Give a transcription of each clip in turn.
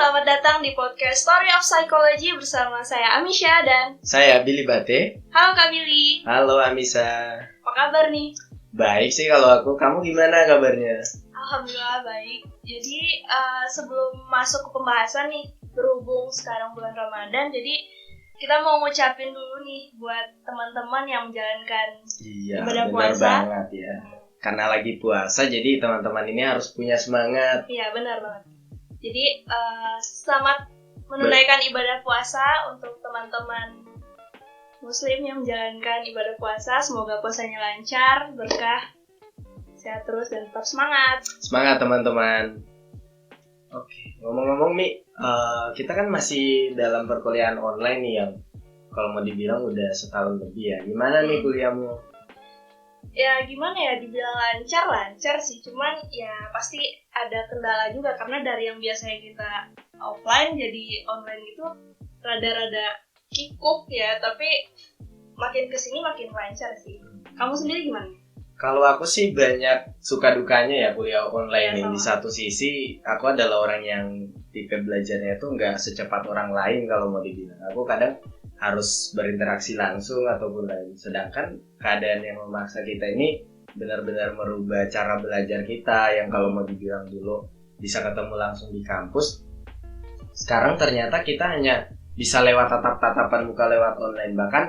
selamat datang di podcast Story of Psychology bersama saya Amisha dan saya Billy Bate. Halo Kak Billy. Halo Amisa. Apa kabar nih? Baik sih kalau aku, kamu gimana kabarnya? Alhamdulillah baik. Jadi sebelum masuk ke pembahasan nih, berhubung sekarang bulan Ramadan, jadi kita mau ngucapin dulu nih buat teman-teman yang menjalankan ibadah puasa. Iya, benar banget ya. Karena lagi puasa, jadi teman-teman ini harus punya semangat. Iya, benar banget. Jadi selamat menunaikan ibadah puasa untuk teman-teman Muslim yang menjalankan ibadah puasa. Semoga puasanya lancar, berkah, sehat terus dan tetap semangat. Semangat teman-teman. Oke, ngomong-ngomong nih, kita kan masih dalam perkuliahan online nih yang kalau mau dibilang udah setahun lebih ya. Gimana nih kuliahmu? Ya gimana ya, dibilang lancar sih, cuman ya pasti ada kendala juga karena dari yang biasanya kita offline jadi online itu rada-rada kikuk ya, tapi makin kesini makin lancar sih. Kamu sendiri gimana? Kalau aku sih banyak suka dukanya ya kuliah online ini. Di satu sisi aku adalah orang yang tipe belajarnya itu nggak secepat orang lain kalau mau dibilang. Aku kadang harus berinteraksi langsung ataupun lain. Sedangkan keadaan yang memaksa kita ini benar-benar merubah cara belajar kita yang kalau mau dibilang dulu bisa ketemu langsung di kampus. Sekarang ternyata kita hanya bisa lewat tatap-tatapan muka lewat online. Bahkan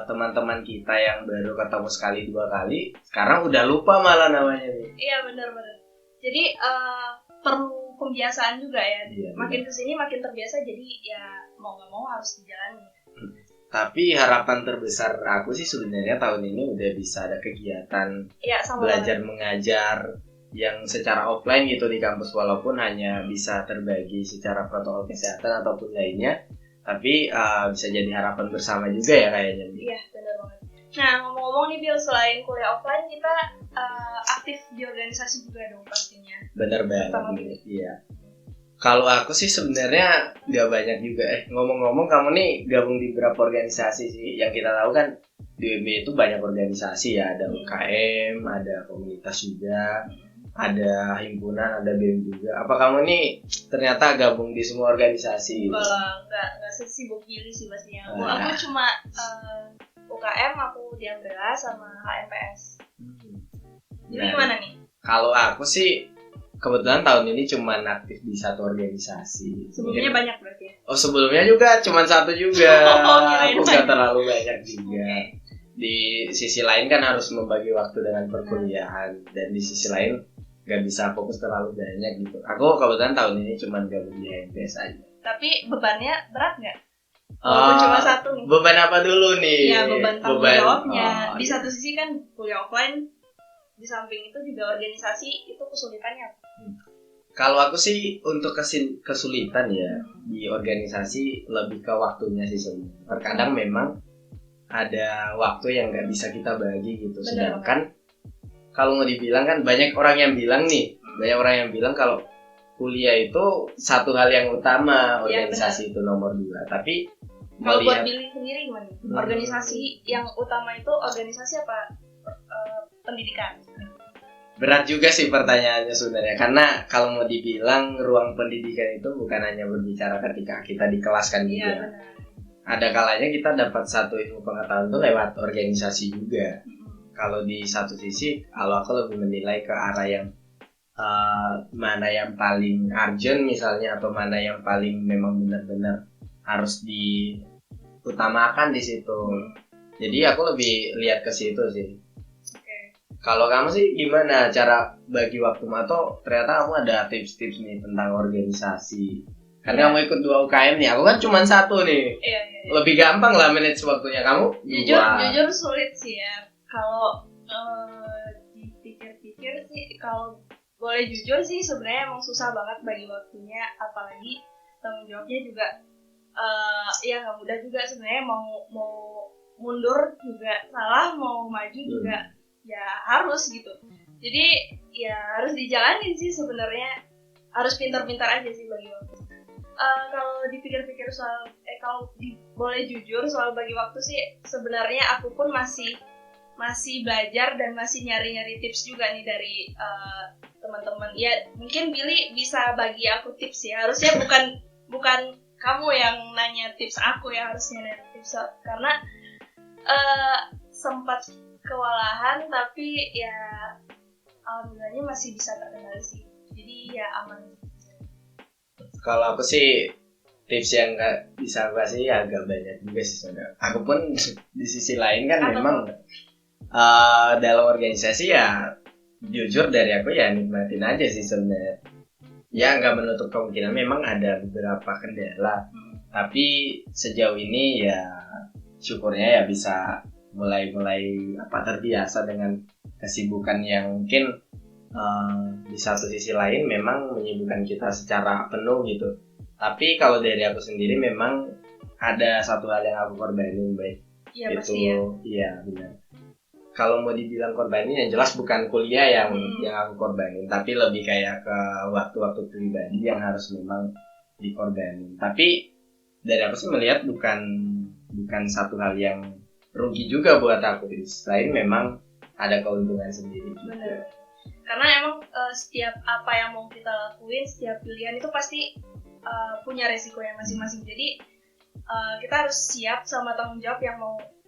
teman-teman kita yang baru ketemu sekali dua kali sekarang udah lupa malah namanya nih. Iya benar-benar. Jadi perlu pembiasaan juga ya. Iya, makin kesini makin terbiasa, jadi ya mau nggak mau harus dijalani. Tapi harapan terbesar aku sih sebenarnya tahun ini udah bisa ada kegiatan belajar mengajar yang secara offline gitu di kampus, walaupun hanya bisa terbagi secara protokol kesehatan ataupun lainnya, tapi bisa jadi harapan bersama juga ya kayaknya. Iya benar banget. Nah ngomong-ngomong nih Bill, selain kuliah offline kita aktif di organisasi juga dong pastinya. Benar banget. Iya. Kalau aku sih sebenarnya nggak banyak juga. Ngomong-ngomong, kamu nih gabung di beberapa organisasi sih. Yang kita tahu kan di UMB itu banyak organisasi ya. Ada UKM, ada komunitas juga, ada himpunan, ada BEM juga. Apa kamu nih ternyata gabung di semua organisasi? Nggak sesibuk Billy sih pastinya. Aku cuma UKM, aku di Umbrella sama HMPS. Jadi gimana nih? Kalau aku sih kebetulan tahun ini cuma aktif di satu organisasi. Sebelumnya banyak berarti ya? Oh sebelumnya juga cuma satu juga. Aku gak terlalu banyak juga. Di sisi lain kan harus membagi waktu dengan perkuliahan, dan di sisi lain gak bisa fokus terlalu banyak gitu. Aku kebetulan tahun ini cuma gabung di HMPS aja. Tapi bebannya berat nggak? Walaupun cuma satu nih. Beban apa dulu nih? Ya beban tanggung jawabnya. Di satu sisi kan kuliah offline, di samping itu juga organisasi, itu kesulitannya. Kalau aku sih untuk kesulitan ya di organisasi lebih ke waktunya sih sebenarnya. Terkadang memang ada waktu yang nggak bisa kita bagi gitu. Sedangkan kalau mau dibilang kan banyak orang yang bilang kalau kuliah itu satu hal yang utama, organisasi itu nomor 2. Tapi kalau buat Billy sendiri gimana? Organisasi yang utama itu organisasi apa pendidikan? Berat juga sih pertanyaannya sebenarnya, karena kalau mau dibilang ruang pendidikan itu bukan hanya berbicara ketika kita di kelas kan juga. Iya, ada kalanya kita dapat satu ilmu pengetahuan itu lewat organisasi juga. Kalau di satu sisi, kalau aku lebih menilai ke arah yang mana yang paling urgent misalnya, atau mana yang paling memang benar-benar harus diutamakan di situ. Jadi aku lebih lihat ke situ sih. Kalau kamu sih gimana cara bagi waktu, atau ternyata kamu ada tips-tips nih tentang organisasi? Karena kamu ikut 2 UKM nih, aku kan cuma 1 nih. Iya. Lebih gampang lah manage waktunya. Kamu jujur sulit sih ya. Kalau dipikir-pikir sih, kalau boleh jujur sih sebenarnya emang susah banget bagi waktunya, apalagi tanggung jawabnya juga ya nggak mudah juga sebenarnya. Mau mundur juga salah, mau maju juga ya harus gitu. Jadi ya harus dijalanin sih sebenarnya, harus pintar-pintar aja sih bagi waktu. Kalau dipikir-pikir soal boleh jujur soal bagi waktu sih, sebenarnya aku pun masih belajar dan masih nyari-nyari tips juga nih dari teman-teman. Ya mungkin Billy bisa bagi aku tips ya. Harusnya bukan kamu yang nanya tips aku ya, harusnya nanya tips karena sempat kewalahan tapi ya alhamdulillahnya masih bisa terkendali sih. Jadi ya aman. Kalau aku sih tips yang nggak bisa aku kasih ya agak banyak juga sih sebenarnya. Aku pun di sisi lain kan memang dalam organisasi ya jujur dari aku ya nikmatin aja sih sebenarnya. Ya nggak menutup kemungkinan memang ada beberapa kendala. Tapi sejauh ini ya syukurnya ya bisa mulai terbiasa dengan kesibukan yang mungkin di satu sisi lain memang menyibukkan kita secara penuh gitu. Tapi kalau dari aku sendiri memang ada satu hal yang aku korbanin baik ya, itu iya benar. Kalau mau dibilang korbanin yang jelas bukan kuliah yang aku korbanin, tapi lebih kayak ke waktu-waktu pribadi yang harus memang dikorbanin. Tapi dari aku sih melihat bukan satu hal yang rugi juga buat aku. Selain memang ada keuntungan sendiri juga. Benar. Karena emang setiap apa yang mau kita lakuin, setiap pilihan itu pasti punya resikonya masing-masing. Jadi kita harus siap sama tanggung jawab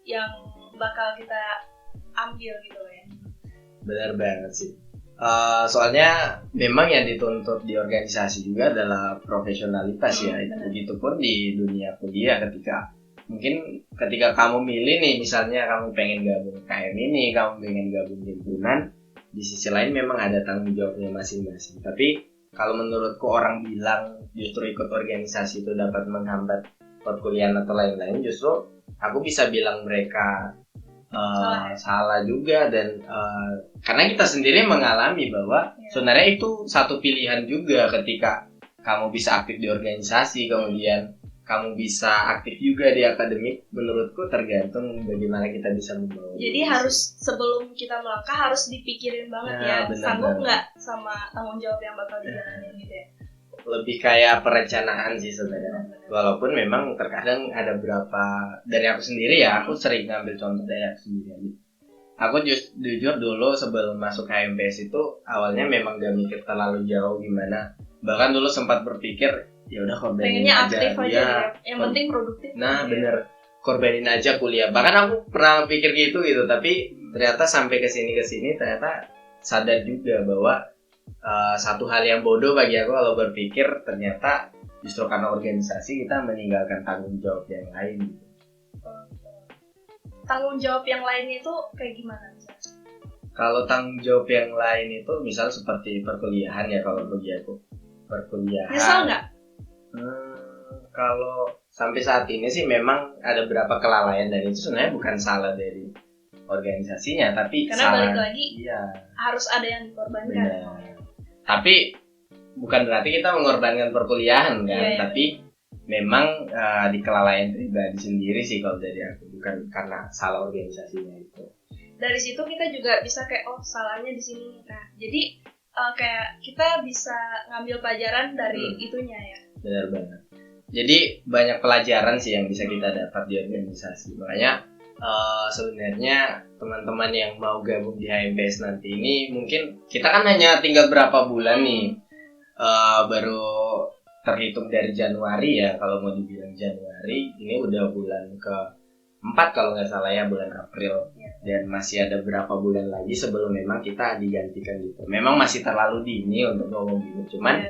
yang bakal kita ambil gitu ya. Benar banget sih. Soalnya memang yang dituntut di organisasi juga adalah profesionalitas ya. Begitupun di dunia kuliah ketika kamu milih nih, misalnya kamu pengen gabung KM ini, kamu pengen gabung himpunan, di sisi lain memang ada tanggung jawabnya masing-masing. Tapi kalau menurutku orang bilang justru ikut organisasi itu dapat menghambat perkuliahan atau lain-lain, justru aku bisa bilang mereka salah juga. Dan karena kita sendiri mengalami bahwa sebenarnya itu satu pilihan juga ketika kamu bisa aktif di organisasi, kemudian kamu bisa aktif juga di akademik. Menurutku tergantung bagaimana kita bisa membawa. Jadi harus sebelum kita melangkah harus dipikirin banget sanggup nggak sama tanggung jawab yang bakal dijalanin gitu ya. Lebih kayak perencanaan sih sebenarnya. Walaupun memang terkadang ada beberapa, dari aku sendiri ya, aku sering ngambil contoh dari aku sendiri. Aku jujur dulu sebelum masuk HMPS itu awalnya memang gak mikir terlalu jauh gimana. Bahkan dulu sempat berpikir ya udah korbanin aja. Aktif aja ya. Yang penting produktif. Nah bener, korbanin aja kuliah. Bahkan aku pernah pikir gitu, tapi ternyata sampai kesini ternyata sadar juga bahwa satu hal yang bodoh bagi aku kalau berpikir ternyata justru karena organisasi kita meninggalkan tanggung jawab yang lain. Tanggung jawab yang lain itu kayak gimana? Kalau tanggung jawab yang lain itu misal seperti perkuliahan ya, kalau bagi aku perkuliahan. Nyesal nggak? Kalau sampai saat ini sih memang ada beberapa kelalaian dan itu sebenarnya bukan salah dari organisasinya, tapi karena salah, balik lagi harus ada yang dikorbankan. Benar. Tapi bukan berarti kita mengorbankan perkuliahan kan, tapi memang di kelalaian pribadi sendiri sih kalau dari aku, bukan karena salah organisasinya itu. Dari situ kita juga bisa kayak salahnya di sini. Nah, jadi kayak kita bisa ngambil pelajaran dari itunya ya. Benar banget. Jadi banyak pelajaran sih yang bisa kita dapat di organisasi. Makanya sebenarnya teman-teman yang mau gabung di HMPS nanti ini, mungkin kita kan hanya tinggal berapa bulan nih, baru terhitung dari Januari ya, kalau mau dibilang Januari, ini udah bulan ke-4 kalau nggak salah ya, bulan April, dan masih ada berapa bulan lagi sebelum memang kita digantikan gitu. Memang masih terlalu dini untuk ngomong gitu, cuman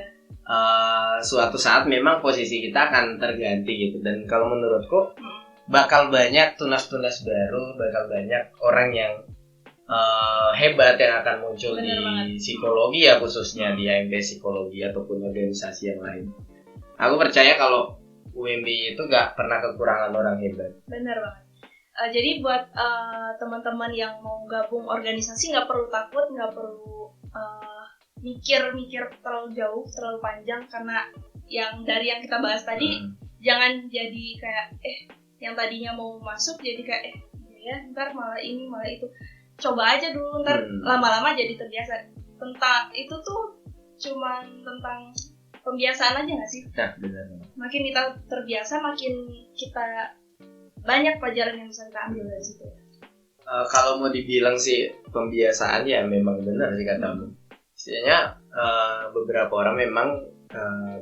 suatu saat memang posisi kita akan terganti gitu. Dan kalau menurutku bakal banyak tunas-tunas baru, bakal banyak orang yang hebat yang akan muncul di psikologi ya, khususnya di HMP psikologi ataupun organisasi yang lain. Aku percaya kalau UMB itu gak pernah kekurangan orang hebat. Benar banget. Jadi buat teman-teman yang mau gabung organisasi nggak perlu takut, nggak perlu mikir terlalu jauh, terlalu panjang, karena yang kita bahas tadi jangan jadi kayak yang tadinya mau masuk jadi kayak ntar malah ini malah itu. Coba aja dulu, ntar lama-lama jadi terbiasa. Tentang itu tuh cuman tentang pembiasaan aja nggak sih? Nah, benar. Makin kita terbiasa, makin kita banyak pelajaran yang bisa kita ambil dari situ. Kalau mau dibilang sih pembiasaan ya memang benar sih katamu. Sebenarnya beberapa orang memang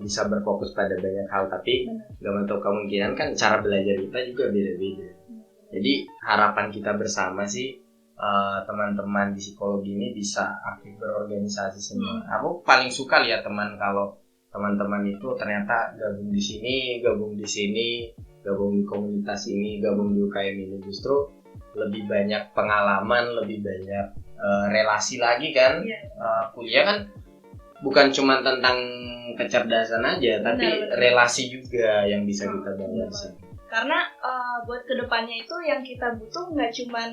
bisa berfokus pada banyak hal, tapi gak menutup kemungkinan kan cara belajar kita juga beda-beda. Jadi harapan kita bersama sih teman-teman di psikologi ini bisa aktif berorganisasi semua. Aku paling suka lihat teman kalau teman-teman itu ternyata gabung di sini, gabung di komunitas ini, gabung di UKM ini, justru lebih banyak pengalaman, lebih banyak relasi lagi kan. Kuliah kan bukan cuma tentang kecerdasan aja, tapi relasi juga yang bisa kita bawa di sini. Karena buat kedepannya itu yang kita butuh nggak cuman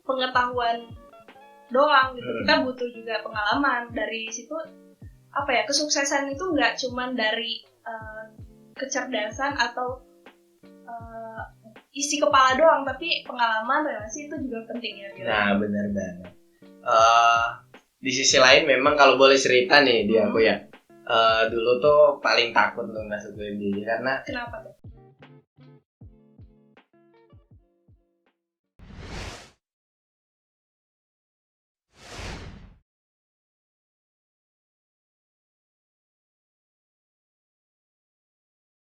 pengetahuan doang gitu, kita butuh juga pengalaman. Dari situ kesuksesan itu nggak cuman dari kecerdasan atau isi kepala doang, tapi pengalaman, relasi itu juga penting ya. Nah benar banget. Di sisi lain memang kalau boleh cerita nih di aku ya, dulu tuh paling takut untuk masuk UMD karena kenapa tuh?